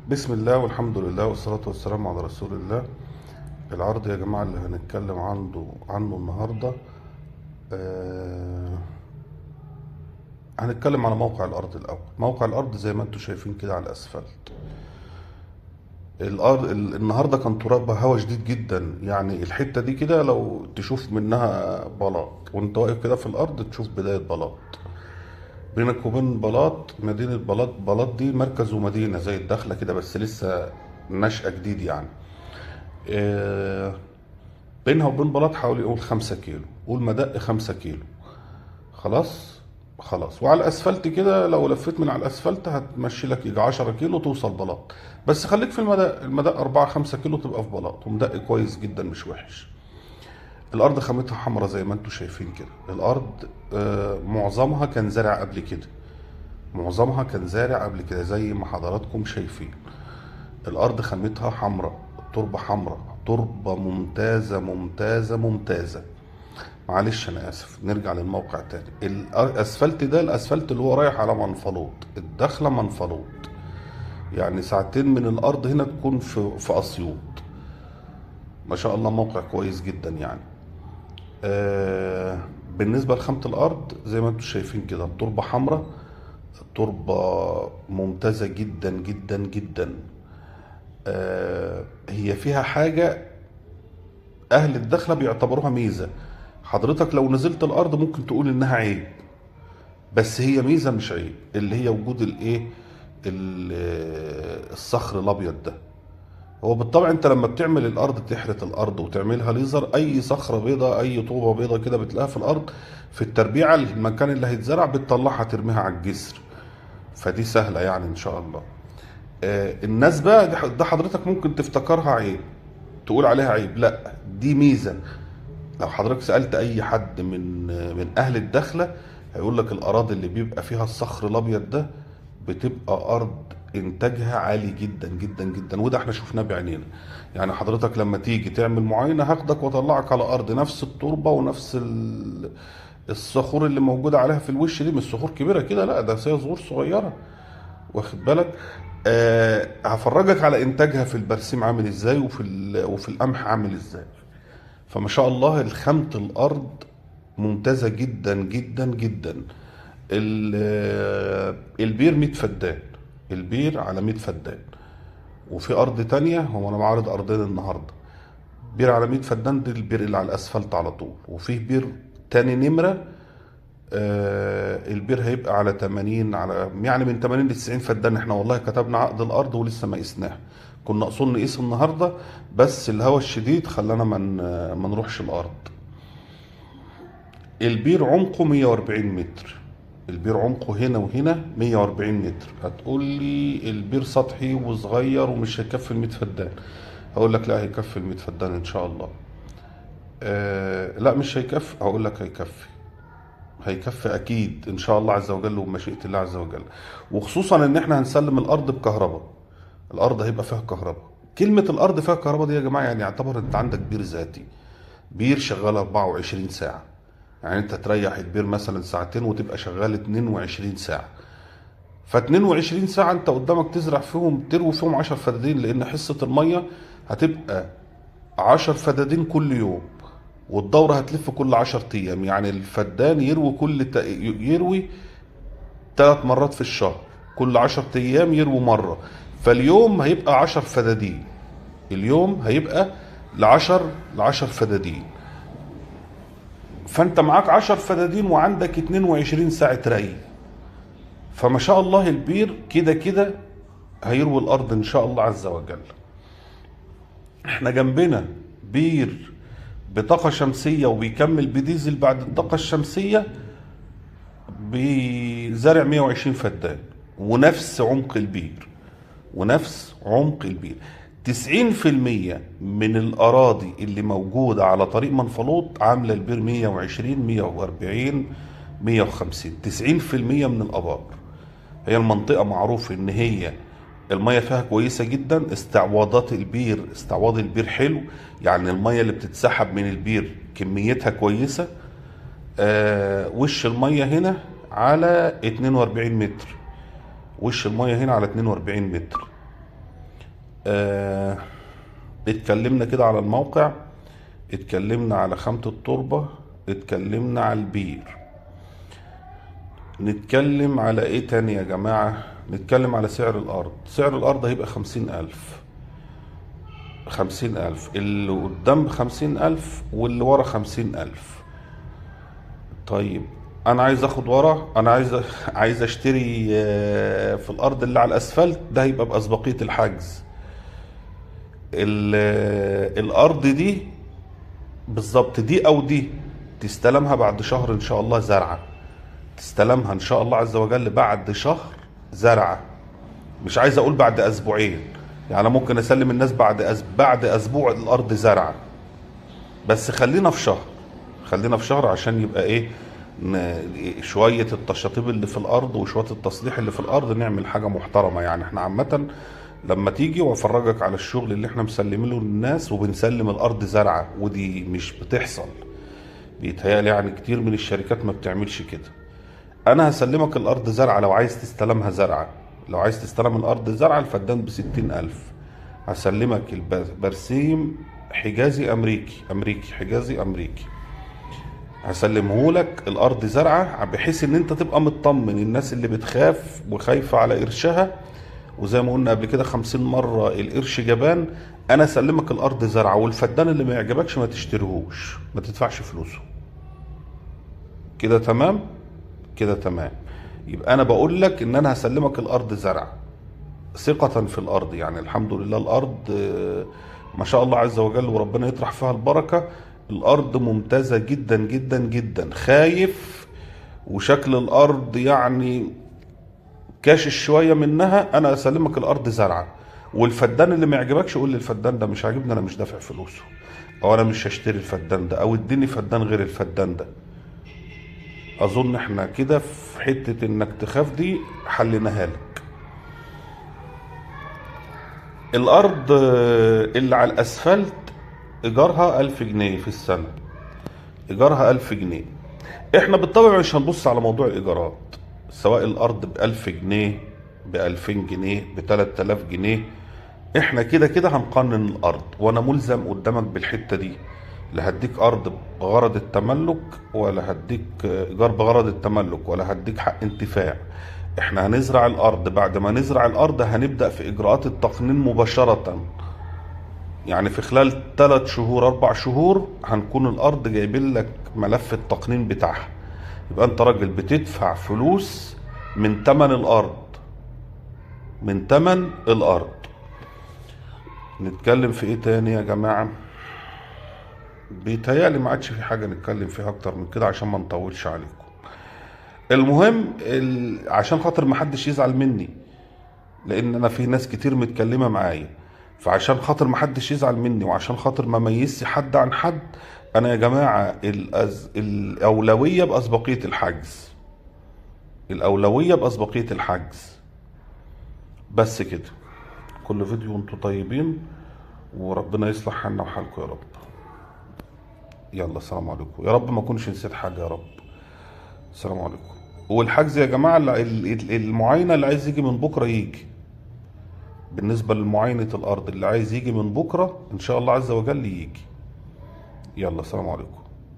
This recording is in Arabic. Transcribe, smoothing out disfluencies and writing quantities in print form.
بسم الله والحمد لله والصلاة والسلام على رسول الله. العرض يا جماعة اللي هنتكلم عنه النهاردة، آه هنتكلم على موقع الأرض الأول. موقع الأرض زي ما انتم شايفين كده على الأسفلت. الأرض النهاردة كان ترابها هوا شديد جدا، يعني الحتة دي كده لو تشوف منها بلاط وانت واقف كده في الأرض تشوف بداية بلاط. بينك وبين بلاط مدينة بلاط دي مركز ومدينة زي الدخلة كده، بس لسه نشأة جديد يعني. آه، بينها وبين بلاط حوالي قول 5 كيلو، قول مدق 5 كيلو. خلاص. خلاص، وعلى الاسفلت كده لو لفيت من على الاسفلت هتمشي لك يجي 10 كيلو توصل بلاط. بس خليك في المدق 4 5 كيلو تبقى في بلاط ومدق كويس جدا مش وحش. الارض خامتها حمرا زي ما انتم شايفين كده. الارض معظمها كان زارع قبل كده. معظمها كان زارع قبل كده زي ما حضراتكم شايفين. الارض خامتها حمراء، التربه حمراء، تربه ممتازه ممتازه ممتازه. معلش انا اسف، نرجع للموقع تاني. الاسفلت ده الاسفلت اللي هو رايح على منفلوط، الدخله منفلوط، يعني ساعتين من الارض هنا تكون في اسيوط. ما شاء الله موقع كويس جدا يعني. آه بالنسبه لخامه الارض زي ما انتم شايفين كده، التربه حمراء، التربه ممتازه جدا جدا جدا. هي فيها حاجه اهل الدخله بيعتبروها ميزه. حضرتك لو نزلت الارض ممكن تقول انها عيب، بس هي ميزه مش عيب، اللي هي وجود الصخر الابيض ده. هو بالطبع انت لما بتعمل الارض، تحرث الارض وتعملها ليزر، اي صخره بيضاء اي طوبه بيضاء كده بتلاقيها في الارض في التربيعه، المكان اللي هيتزرع بتطلعها ترميها على الجسر. فدي سهله يعني ان شاء الله. الناس بقى ده حضرتك ممكن تفتكرها عيب، تقول عليها عيب. لا، دي ميزه. لو حضرتك سألت أي حد من أهل الدخلة هيقول لك الأراضي اللي بيبقى فيها الصخر الأبيض ده بتبقى أرض إنتاجها عالي جدا جدا جدا، وده احنا شفناه بعينينا. يعني حضرتك لما تيجي تعمل معاينة هاخدك وأطلعك على أرض نفس التربة ونفس الصخور اللي موجودة عليها في الوش دي، مش صخور كبيرة كده، لا ده هي صخور صغيرة، واخد بالك. هفرجك على إنتاجها في البرسيم عامل إزاي وفي القمح عامل إزاي. فما شاء الله خامة الأرض ممتازة جدا جدا جدا. البير 100 فدان، البير على 100 فدان. وفي أرض تانية، هو أنا معارض أرضين النهاردة. بير على 100 فدان، ده البير اللي على الأسفلت على طول. وفيه بير تاني نمرة، البير هيبقى على 80، على يعني من 80 ل 90 فدان. احنا والله كتبنا عقد الأرض ولسه ما قسناها. كنا أصول نقيس النهاردة، بس الهواء الشديد خلانا ما نروحش الأرض. البير عمقه 140 متر. البير عمقه هنا وهنا 140 متر. هتقول لي البير سطحي وصغير ومش هيكفي ال 100 فدان. هقول لك لا، هيكفي ال 100 فدان ان شاء الله. لا مش هيكفي، هقول لك هيكفي. هيكفي اكيد ان شاء الله عز وجل وبمشيئة الله عز وجل. وخصوصا ان احنا هنسلم الارض بكهرباء. الارض هيبقى فيها كهرباء. كلمة الارض فيها كهرباء دي يا جماعة يعني يعتبر انت عندك بير ذاتي، بير شغال 24 ساعة. يعني انت تريح البير مثلا ساعتين وتبقى شغال 22 ساعة. ف 22 ساعة انت قدامك تزرع فيهم، تروي فيهم 10 فدادين، لان حصة المية هتبقى 10 فدادين كل يوم، والدورة هتلف كل 10 ايام. يعني الفدان يروي يروي 3 مرات في الشهر، كل 10 ايام يروي مرة. فاليوم هيبقى 10 فدادين، اليوم هيبقى ل10 فدادين. فانت معاك 10 فدادين وعندك 22 ساعة ري. فما شاء الله البير كده كده هيروي الارض ان شاء الله عز وجل. احنا جنبنا بير بطاقة شمسية وبيكمل بديزل بعد الطاقة الشمسية، بزرع 120 فدان، ونفس عمق البير، ونفس عمق البير. 90% من الأراضي اللي موجودة على طريق منفلوط عاملة البير 120 140 150. 90% من الآبار. هي المنطقة معروف إن هي المية فيها كويسة جدا. استعواض البير حلو، يعني المية اللي بتتسحب من البير كميتها كويسة. وش المية هنا على 42 متر. وش المية هنا على 42 متر. آه اتكلمنا كده على الموقع، اتكلمنا على خامة التربة، اتكلمنا على البير. نتكلم على ايه تاني يا جماعة؟ نتكلم على سعر الارض. سعر الارض هيبقى 50,000. 50,000 اللي قدام، 50,000 واللي ورا 50,000. طيب انا عايز اخد ورا، انا عايز عايز اشتري في الارض اللي على الاسفلت، ده هيبقى باسبقية الحجز. الارض دي بالظبط، دي او دي تستلمها بعد شهر ان شاء الله زرعة. تستلمها ان شاء الله عز وجل بعد شهر زرعة. مش عايز اقول بعد اسبوعين، يعني ممكن اسلم الناس بعد اسبوع الارض زرعة. بس خلينا في شهر، خلينا في شهر عشان يبقى ايه، شوية التشاطيب اللي في الارض وشوية التصليح اللي في الارض نعمل حاجة محترمة. يعني احنا عامة لما تيجي وافرجك على الشغل اللي احنا مسلمينه للناس، وبنسلم الارض زرعة، ودي مش بتحصل. بيتهيألي يعني كتير من الشركات ما بتعملش كده. انا هسلمك الارض زرعة لو عايز تستلمها زرعة. لو عايز تستلم الارض زرعة الفدان ب60,000. هسلمك البرسيم حجازي امريكي حجازي امريكي. هسلمه لك الارض زرعة بحيث ان انت تبقى مطمن. الناس اللي بتخاف وخايفة على قرشها، وزي ما قلنا قبل كده 50 مرة القرش جبان، انا اسلمك الارض زرعة، والفدان اللي ما يعجبكش ما تشتريهوش، ما تدفعش فلوسه. كده تمام؟ كده تمام. يبقى انا بقول لك ان انا هسلمك الارض زرعة ثقة في الارض. يعني الحمد لله الارض ما شاء الله عز وجل، وربنا يطرح فيها البركة. الارض ممتازة جدا جدا جدا. خايف وشكل الارض يعني كاشش شوية منها، انا اسلمك الارض زرعة. والفدان اللي ما يعجبكش قول لي الفدان ده مش عاجبني، انا مش دافع فلوسه، او انا مش هشتري الفدان ده، او اديني فدان غير الفدان ده. اظن احنا كده في حتة انك تخاف دي حليناها لك. الارض اللي على الاسفلت ايجارها 1000 جنيه في السنة. ايجارها 1000 جنيه. احنا بالطبع مش هنبص على موضوع الايجارات، سواء الارض ب1000 جنيه، ب2000 جنيه، ب3000 جنيه. احنا كده كده هنقنن الارض، وانا ملزم قدامك بالحتة دي. لا هديك ارض بغرض التملك، ولا هديك ايجار بغرض التملك، ولا هديك حق انتفاع. احنا هنزرع الارض. بعد ما نزرع الارض هنبدأ في اجراءات التقنين مباشرة. يعني في خلال 3 شهور 4 شهور هنكون الارض جايبين لك ملف التقنين بتاعها. يبقى انت راجل بتدفع فلوس من تمن الارض، من تمن الارض. نتكلم في ايه تاني يا جماعة؟ بيتهيألي ما عادش في حاجة نتكلم فيها اكتر من كده عشان ما نطولش عليكم. المهم عشان خاطر ما حدش يزعل مني، لان انا في ناس كتير متكلمة معايا، فعشان خاطر ما حدش يزعل مني وعشان خاطر ما ميزش حد عن حد، انا يا جماعة الاولوية باسبقية الحجز. الاولوية باسبقية الحجز. بس كده. كل فيديو وانتم طيبين، وربنا يصلح حالنا وحالكم يا رب. يلا السلام عليكم. يا رب ما اكونش نسيت حاجة يا رب. السلام عليكم. والحجز يا جماعة المعاينة اللي عايز يجي من بكرة يجي. بالنسبة لمعاينة الأرض اللي عايز يجي من بكرة إن شاء الله عز وجل يجي. يلا السلام عليكم.